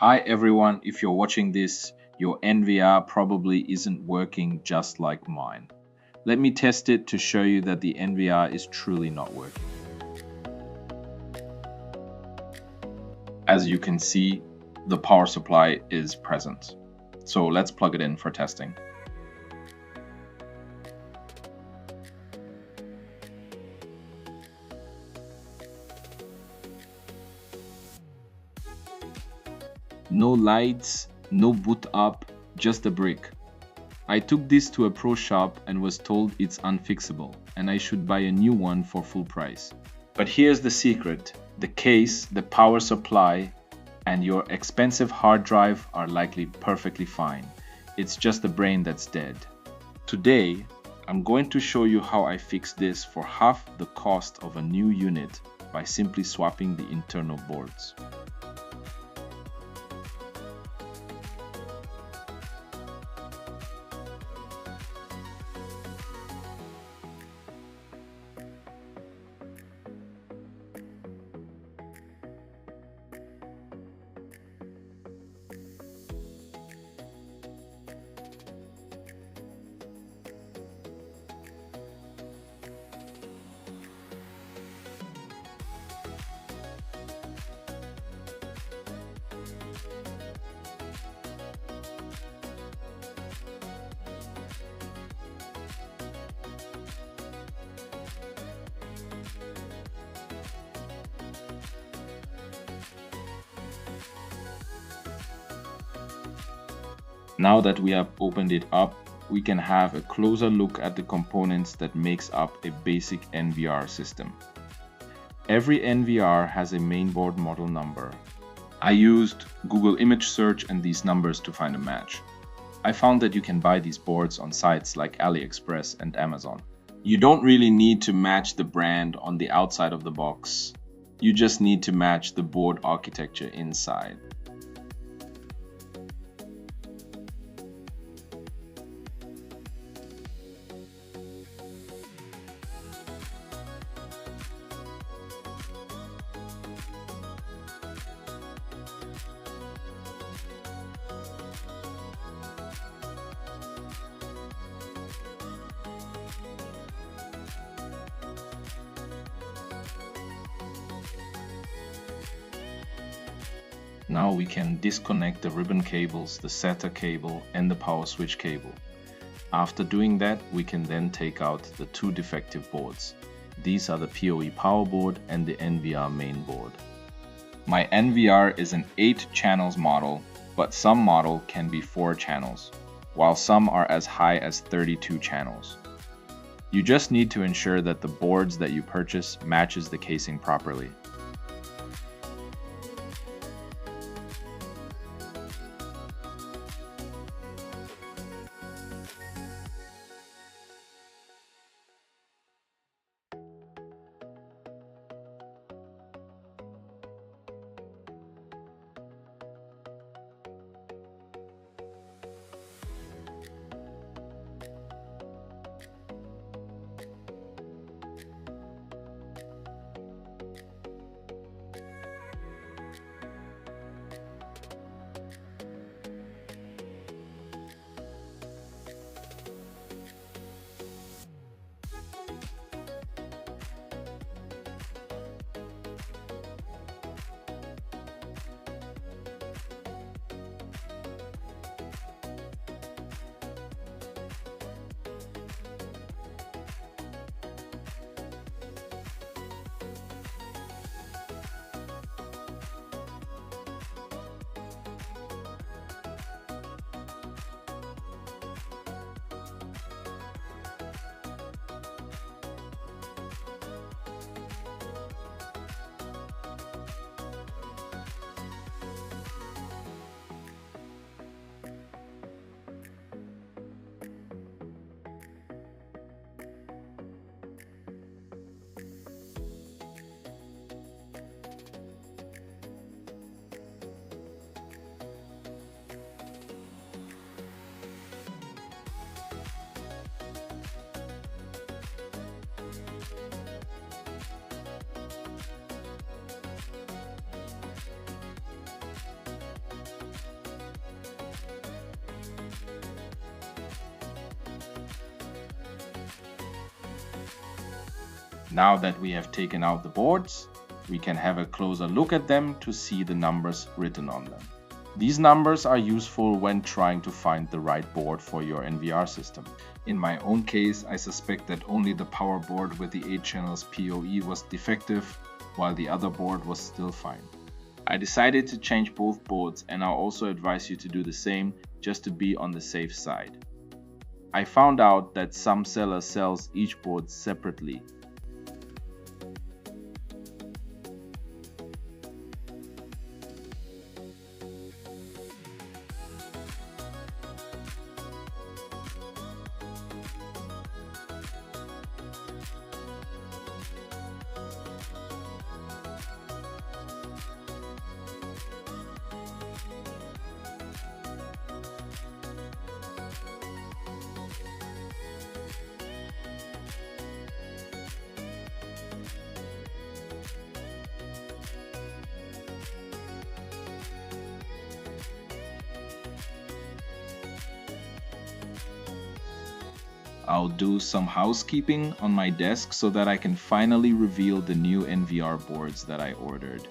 Hi everyone, if you're watching this, your NVR probably isn't working just like mine. Let me test it to show you that the NVR is truly not working. As you can see, the power supply is present. So let's plug it in for testing. No lights, no boot up, just a brick. I took this to a pro shop and was told it's unfixable and I should buy a new one for full price. But here's the secret. The case, the power supply, and your expensive hard drive are likely perfectly fine. It's just the brain that's dead. Today, I'm going to show you how I fix this for half the cost of a new unit by simply swapping the internal boards. Now that we have opened it up, we can have a closer look at the components that makes up a basic NVR system. Every NVR has a mainboard model number. I used Google image search and these numbers to find a match. I found that you can buy these boards on sites like AliExpress and Amazon. You don't really need to match the brand on the outside of the box. You just need to match the board architecture inside. Now we can disconnect the ribbon cables, the SATA cable and the power switch cable. After doing that, we can then take out the two defective boards. These are the PoE power board and the NVR main board. My NVR is an 8 channels model, but some model can be 4 channels, while some are as high as 32 channels. You just need to ensure that the boards that you purchase matches the casing properly. Now that we have taken out the boards, we can have a closer look at them to see the numbers written on them. These numbers are useful when trying to find the right board for your NVR system. In my own case, I suspect that only the power board with the 8 channels PoE was defective, while the other board was still fine. I decided to change both boards, and I'll also advise you to do the same just to be on the safe side. I found out that some seller sells each board separately. I'll do some housekeeping on my desk so that I can finally reveal the new NVR boards that I ordered.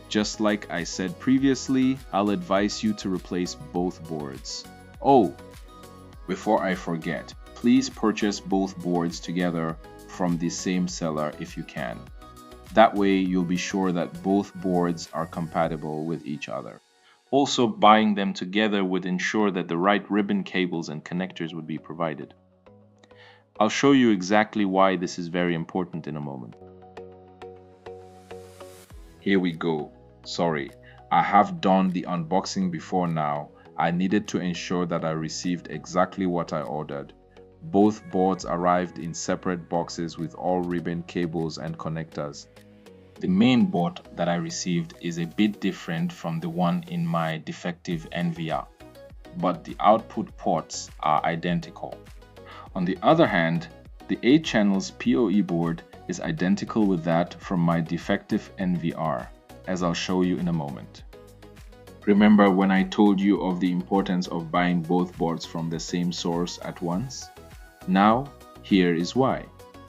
Just like I said previously, I'll advise you to replace both boards. Oh, before I forget, please purchase both boards together from the same seller if you can. That way you'll be sure that both boards are compatible with each other. Also, buying them together would ensure that the right ribbon cables and connectors would be provided. I'll show you exactly why this is very important in a moment. Here we go. Sorry, I have done the unboxing before now. I needed to ensure that I received exactly what I ordered. Both boards arrived in separate boxes with all ribbon cables and connectors. The main board that I received is a bit different from the one in my defective NVR, but the output ports are identical. On the other hand, the 8 channels PoE board is identical with that from my defective NVR, as I'll show you in a moment. Remember when I told you of the importance of buying both boards from the same source at once? Now, here is why.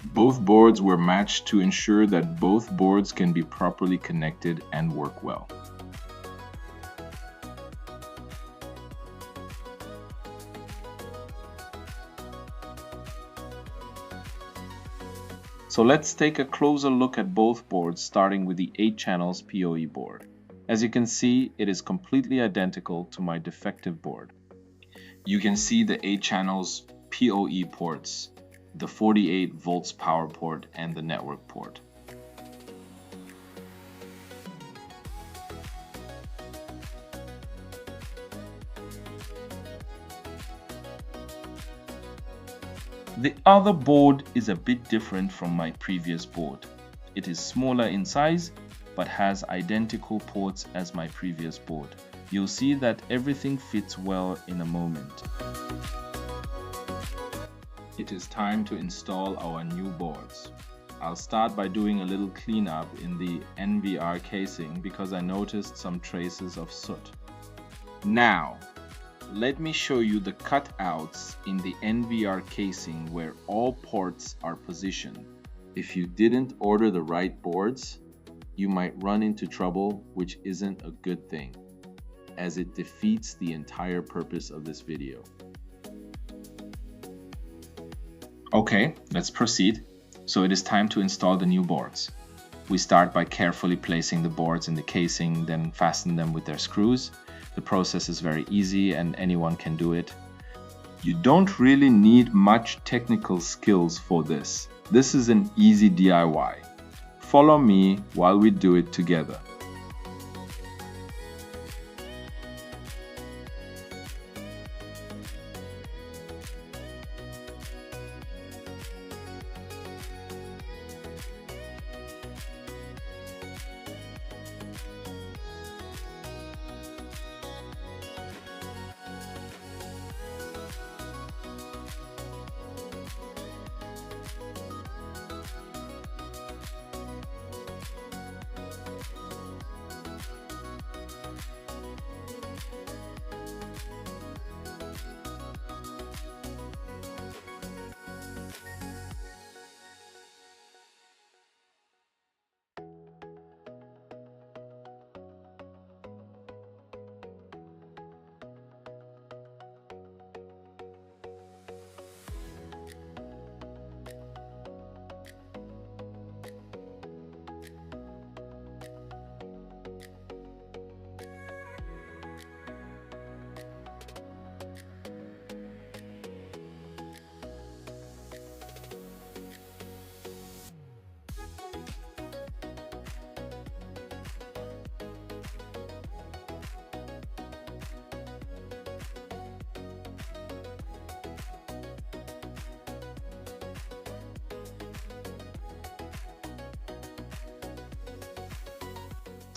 Both boards were matched to ensure that both boards can be properly connected and work well. So let's take a closer look at both boards, starting with the 8 channels PoE board. As you can see, it is completely identical to my defective board. You can see the 8 channels PoE ports, the 48 volts power port and the network port. The other board is a bit different from my previous board. It is smaller in size but has identical ports as my previous board. You'll see that everything fits well in a moment. It is time to install our new boards. I'll start by doing a little cleanup in the NVR casing because I noticed some traces of soot. Now, let me show you the cutouts in the NVR casing where all ports are positioned. If you didn't order the right boards, you might run into trouble, which isn't a good thing, as it defeats the entire purpose of this video. Okay, let's proceed. So it is time to install the new boards. We start by carefully placing the boards in the casing, then fasten them with their screws. The process is very easy and anyone can do it. You don't really need much technical skills for this. This is an easy DIY. Follow me while we do it together.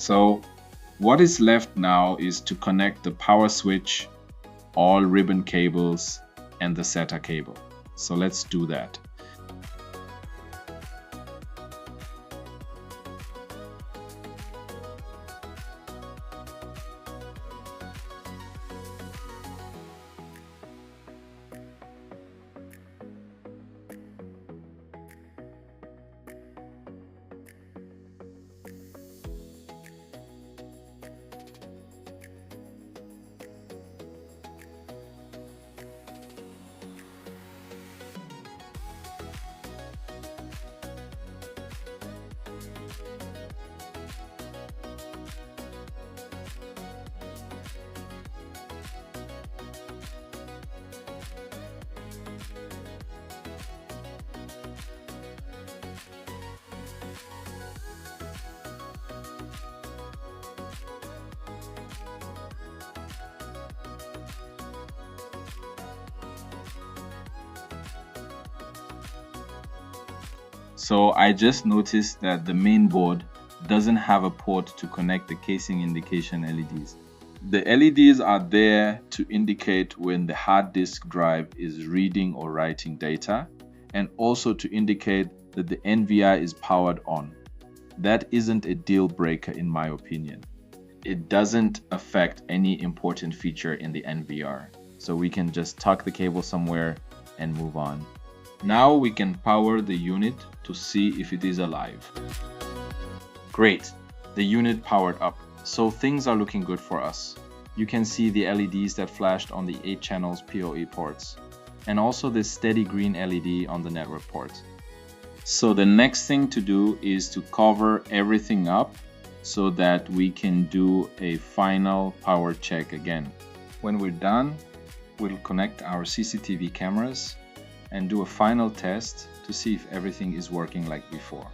So what is left now is to connect the power switch, all ribbon cables, and the SATA cable. So let's do that. So I just noticed that the main board doesn't have a port to connect the casing indication LEDs. The LEDs are there to indicate when the hard disk drive is reading or writing data, and also to indicate that the NVR is powered on. That isn't a deal breaker in my opinion. It doesn't affect any important feature in the NVR. So we can just tuck the cable somewhere and move on. Now we can power the unit to see if it is alive. Great, the unit powered up, so things are looking good for us. You can see the LEDs that flashed on the 8 channels PoE ports, and also this steady green LED on the network port. So the next thing to do is to cover everything up so that we can do a final power check again. When we're done, we'll connect our CCTV cameras and do a final test to see if everything is working like before.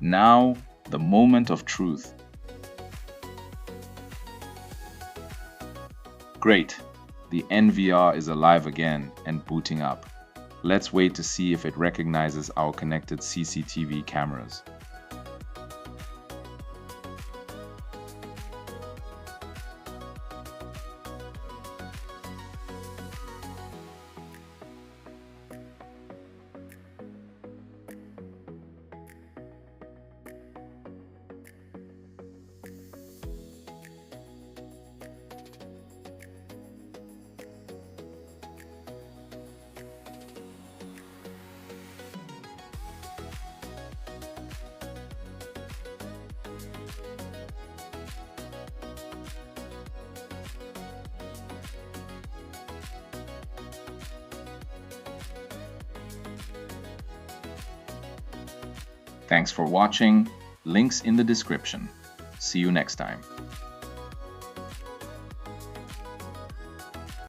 Now, the moment of truth. Great, the NVR is alive again and booting up. Let's wait to see if it recognizes our connected CCTV cameras. Thanks for watching. Links in the description. See you next time.